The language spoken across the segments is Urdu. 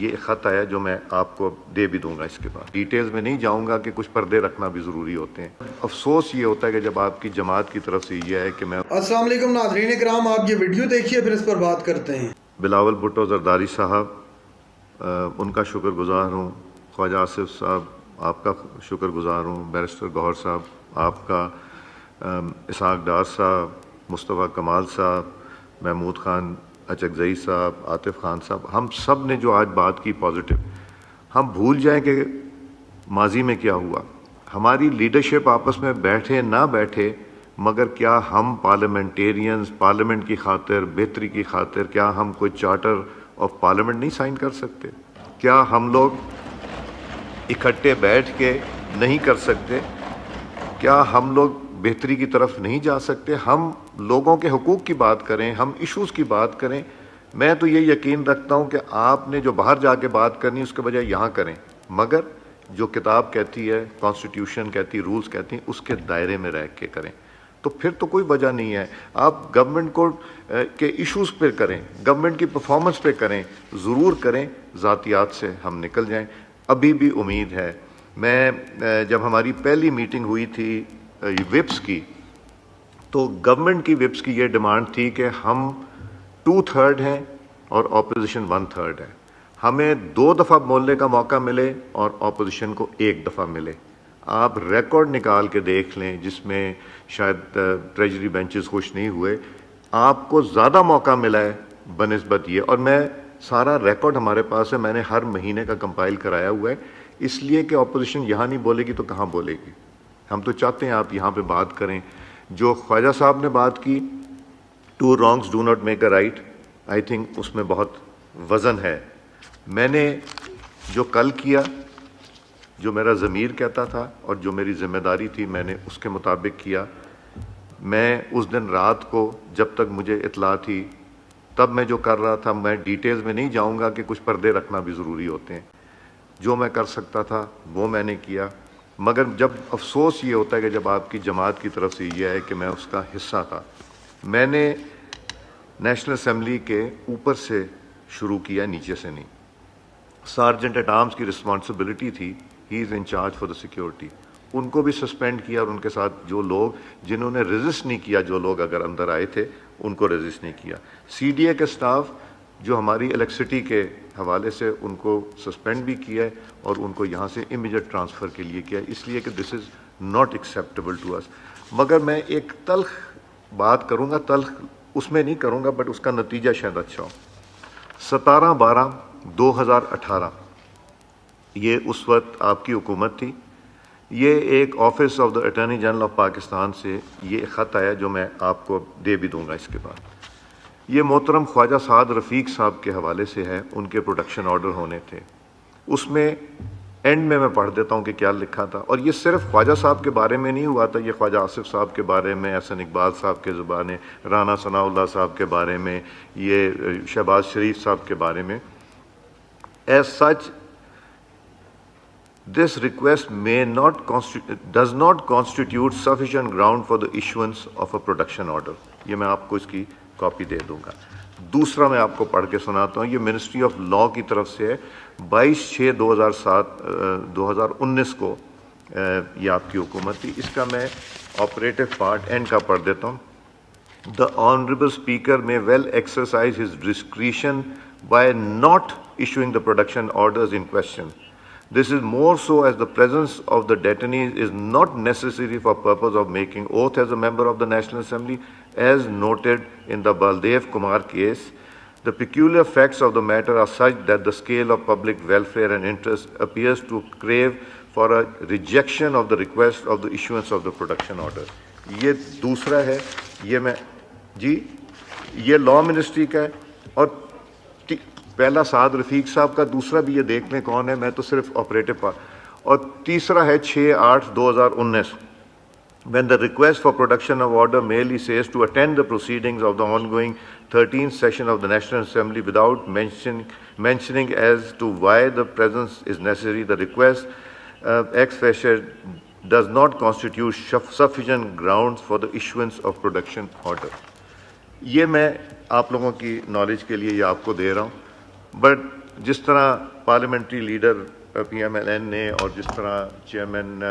یہ خط آیا جو میں آپ کو دے بھی دوں گا اس کے بعد. ڈیٹیلز میں نہیں جاؤں گا کہ کچھ پردے رکھنا بھی ضروری ہوتے ہیں. افسوس یہ ہوتا ہے کہ جب آپ کی جماعت کی طرف سے یہ ہے کہ میں السلام علیکم ناظرین کرام، آپ یہ ویڈیو دیکھیے پھر اس پر بات کرتے ہیں. بلاول بھٹو زرداری صاحب ان کا شکر گزار ہوں. خواجہ آصف صاحب آپ کا شکر گزار ہوں. بیرسٹر گوہر صاحب آپ کا، اسحاق ڈار صاحب، مصطفیٰ کمال صاحب، محمود خان اچکزئی صاحب، عاطف خان صاحب، ہم سب نے جو آج بات کی پازیٹیو. ہم بھول جائیں کہ ماضی میں کیا ہوا. ہماری لیڈرشپ آپس میں بیٹھے نہ بیٹھے، مگر کیا ہم پارلیمنٹیرینز پارلیمنٹ کی خاطر، بہتری کی خاطر، کیا ہم کوئی چارٹر آف پارلیمنٹ نہیں سائن کر سکتے؟ کیا ہم لوگ اکٹھے بیٹھ کے نہیں کر سکتے؟ کیا ہم لوگ بہتری کی طرف نہیں جا سکتے؟ ہم لوگوں کے حقوق کی بات کریں، ہم ایشوز کی بات کریں. میں تو یہ یقین رکھتا ہوں کہ آپ نے جو باہر جا کے بات کرنی اس کے بجائے یہاں کریں، مگر جو کتاب کہتی ہے، کانسٹیٹیوشن کہتی، رولز کہتی ہیں، اس کے دائرے میں رہ کے کریں. تو پھر تو کوئی وجہ نہیں ہے. آپ گورنمنٹ کو کے ایشوز پہ کریں، گورنمنٹ کی پرفارمنس پہ کریں، ضرور کریں. ذاتیات سے ہم نکل جائیں. ابھی بھی امید ہے. میں جب ہماری پہلی میٹنگ ہوئی تھی وپس کی، تو گورنمنٹ کی وپس کی یہ ڈیمانڈ تھی کہ ہم 2/3 ہیں اور اپوزیشن 1/3 ہے. ہمیں 2 دفعہ بولنے کا موقع ملے اور اپوزیشن کو 1 دفعہ ملے. آپ ریکارڈ نکال کے دیکھ لیں جس میں شاید ٹریجری بینچز خوش نہیں ہوئے. آپ کو زیادہ موقع ملا ہے بنسبت یہ، اور میں سارا ریکارڈ ہمارے پاس ہے، میں نے ہر مہینے کا کمپائل کرایا ہوا ہے، اس لیے کہ اپوزیشن یہاں نہیں بولے گی تو کہاں بولے گی. ہم تو چاہتے ہیں آپ یہاں پہ بات کریں. جو خواجہ صاحب نے بات کی، 2 wrongs do not make a right، I think اس میں بہت وزن ہے. میں نے جو کل کیا، جو میرا ضمیر کہتا تھا اور جو میری ذمہ داری تھی، میں نے اس کے مطابق کیا. میں اس دن رات کو جب تک مجھے اطلاع تھی تب میں جو کر رہا تھا، میں ڈیٹیلز میں نہیں جاؤں گا کہ کچھ پردے رکھنا بھی ضروری ہوتے ہیں. جو میں کر سکتا تھا وہ میں نے کیا. مگر جب افسوس یہ ہوتا ہے کہ جب آپ کی جماعت کی طرف سے یہ ہے کہ میں اس کا حصہ تھا. میں نے نیشنل اسمبلی کے اوپر سے شروع کیا، نیچے سے نہیں. سارجنٹ ایٹ آرمز کی رسپانسبلٹی تھی، he is in charge for the security. ان کو بھی سسپینڈ کیا، اور ان کے ساتھ جو لوگ جنہوں نے رزسٹ نہیں کیا، جو لوگ اگر اندر آئے تھے ان کو رزسٹ نہیں کیا. سی ڈی اے کے سٹاف جو ہماری الیکٹریسٹی کے حوالے سے، ان کو سسپینڈ بھی کیا ہے اور ان کو یہاں سے امیڈیٹ ٹرانسفر کے لیے کیا ہے، اس لیے کہ دس از ناٹ ایکسیپٹیبل ٹو اس. مگر میں ایک تلخ بات کروں گا، تلخ اس میں نہیں کروں گا، بٹ اس کا نتیجہ شاید اچھا ہو. 17/12/2018 یہ اس وقت آپ کی حکومت تھی. یہ ایک office of the attorney general of Pakistan سے یہ خط آیا جو میں آپ کو دے بھی دوں گا اس کے بعد. یہ محترم خواجہ سعد رفیق صاحب کے حوالے سے ہے. ان کے پروڈکشن آرڈر ہونے تھے. اس میں اینڈ میں پڑھ دیتا ہوں کہ کیا لکھا تھا. اور یہ صرف خواجہ صاحب کے بارے میں نہیں ہوا تھا، یہ خواجہ آصف صاحب کے بارے میں، احسن اقبال صاحب کے زبانیں، رانا ثناء اللہ صاحب کے بارے میں، یہ شہباز شریف صاحب کے بارے میں. As such this request does not constitute sufficient ground for the issuance of a production order. یہ میں آپ کو اس کی کاپی دے دوں گا. دوسرا میں آپ کو پڑھ کے سناتا ہوں. یہ منسٹری آف لا کی طرف سے ہے، 22/6/2019 کو یہ آپ کی حکومت تھی. اس کا میں آپریٹو پارٹ اینڈ کا پڑھ دیتا ہوں. The Honorable Speaker may well exercise his discretion by not issuing the production orders in question. This is more so as the presence of the detainees is not necessary for purpose of making oath as a member of the National Assembly, as noted in the Baldev Kumar case. The peculiar facts of the matter are such that the scale of public welfare and interest appears to crave for a rejection of the request of the issuance of the production order. یہ دوسرا ہے. یہ میں یہ لا منسٹری کا ہے. اور پہلا سعد رفیق صاحب کا، دوسرا بھی یہ دیکھ لیں کون ہے، میں تو صرف آپریٹو پارٹ. اور تیسرا ہے 6/8/2019. When the request for production of order merely says to attend the proceedings of the ongoing 13th session of the National Assembly without mentioning as to why the presence is necessary, the request ex facie does not constitute sufficient grounds for the issuance of production order. یہ میں آپ لوگوں کی نالج کے لیے یہ آپ کو دے رہا ہوں. بٹ جس طرح پارلیمنٹری لیڈر PMLN نے اور جس طرح چیئرمین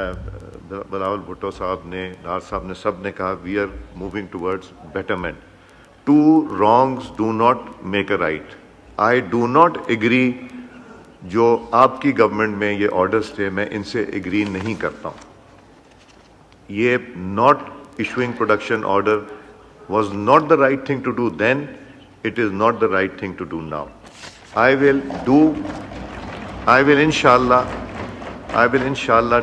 بلاول بھٹو صاحب نے، ڈار صاحب نے، سب نے کہا we are moving towards betterment. 2 wrongs do not make a right. I do not agree. جو آپ کی گورنمنٹ میں یہ آرڈرز تھے میں ان سے ایگری نہیں کرتا ہوں. یہ not issuing production order was not the right thing to do then. It is not the right thing to do now. I will inshallah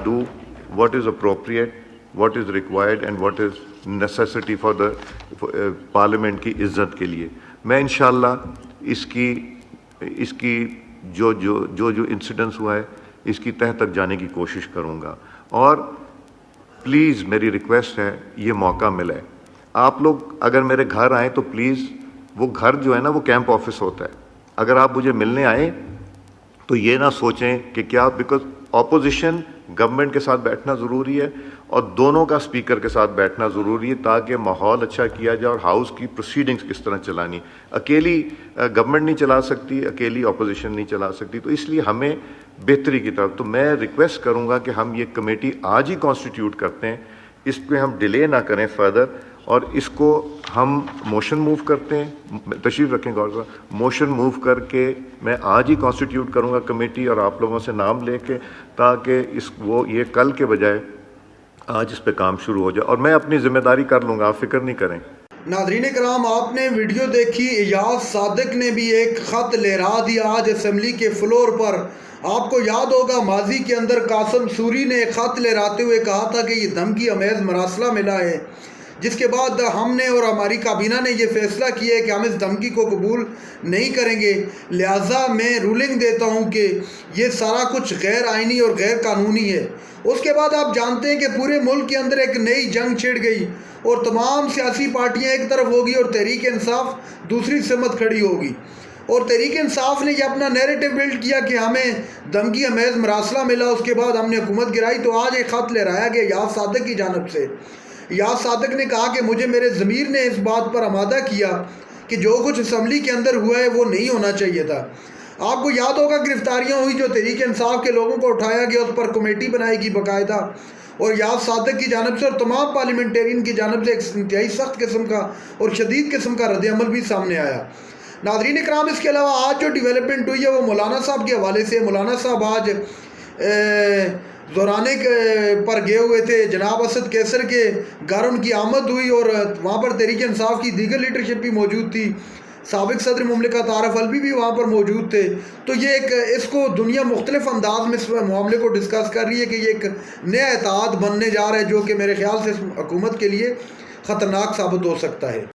do what is appropriate, what is required and what is necessity for the parliament کی عزت کے لیے. میں انشاءاللہ اس کی جو انسیڈنس ہوا ہے اس کی تہ تک جانے کی کوشش کروں گا. اور پلیز میری ریکویسٹ ہے یہ موقع ملا ہے آپ لوگ اگر میرے گھر آئیں تو پلیز وہ گھر جو ہے نا وہ کیمپ آفس ہوتا ہے. اگر آپ مجھے ملنے آئیں تو یہ نہ سوچیں کہ کیا بیکاز اپوزیشن گورنمنٹ کے ساتھ بیٹھنا ضروری ہے اور دونوں کا اسپیکر کے ساتھ بیٹھنا ضروری ہے تاکہ ماحول اچھا کیا جائے اور ہاؤس کی پروسیڈنگز کس طرح چلانی. اکیلی گورنمنٹ نہیں چلا سکتی, اکیلی اپوزیشن نہیں چلا سکتی. تو اس لیے ہمیں بہتری کی طرف تو میں ریکویسٹ کروں گا کہ ہم یہ کمیٹی آج ہی کانسٹیٹیوٹ کرتے ہیں, اس پہ ہم ڈیلے نہ کریں فردر اور اس کو ہم موشن موو کرتے ہیں. تشریف رکھیں گور صاحب. موشن موو کر کے میں آج ہی کانسٹیٹیوٹ کروں گا کمیٹی اور آپ لوگوں سے نام لے کے تاکہ یہ کل کے بجائے آج اس پہ کام شروع ہو جائے اور میں اپنی ذمہ داری کر لوں گا, آپ فکر نہیں کریں. ناظرین کرام, آپ نے ویڈیو دیکھی. ایاز صادق نے بھی ایک خط لہرا دیا آج اسمبلی کے فلور پر. آپ کو یاد ہوگا ماضی کے اندر قاسم سوری نے ایک خط لہراتے ہوئے کہا تھا کہ یہ دھمکی امیز مراسلہ ملا ہے, جس کے بعد ہم نے اور ہماری کابینہ نے یہ فیصلہ کیا ہے کہ ہم اس دھمکی کو قبول نہیں کریں گے. لہٰذا میں رولنگ دیتا ہوں کہ یہ سارا کچھ غیر آئینی اور غیر قانونی ہے. اس کے بعد آپ جانتے ہیں کہ پورے ملک کے اندر ایک نئی جنگ چھڑ گئی اور تمام سیاسی پارٹیاں ایک طرف ہوگی اور تحریک انصاف دوسری سمت کھڑی ہوگی. اور تحریک انصاف نے یہ اپنا نیریٹو بلڈ کیا کہ ہمیں دھمکی امیز مراسلہ ملا, اس کے بعد ہم نے حکومت گرائی. تو آج ایک خط لہرایا گیا ایاز صادق کی جانب سے. ایاز صادق نے کہا کہ مجھے میرے ضمیر نے اس بات پر آمادہ کیا کہ جو کچھ اسمبلی کے اندر ہوا ہے وہ نہیں ہونا چاہیے تھا. آپ کو یاد ہوگا گرفتاریاں ہوئی جو تحریک انصاف کے لوگوں کو اٹھایا گیا, اس پر کمیٹی بنائی گئی باقاعدہ اور ایاز صادق کی جانب سے اور تمام پارلیمنٹیرین کی جانب سے ایک انتہائی سخت قسم کا اور شدید قسم کا رد عمل بھی سامنے آیا. ناظرین اکرام, اس کے علاوہ آج جو ڈیولپمنٹ ہوئی ہے وہ مولانا صاحب کے حوالے سے. مولانا صاحب آج زورانے پر گئے ہوئے تھے, جناب اسد کیسر کے گھر ان کی آمد ہوئی اور وہاں پر تحریک انصاف کی دیگر لیڈرشپ بھی موجود تھی. سابق صدر مملکت عارف الوی بھی وہاں پر موجود تھے. تو یہ اس کو دنیا مختلف انداز میں اس معاملے کو ڈسکس کر رہی ہے کہ یہ ایک نیا اتحاد بننے جا رہا ہے جو کہ میرے خیال سے اس حکومت کے لیے خطرناک ثابت ہو سکتا ہے.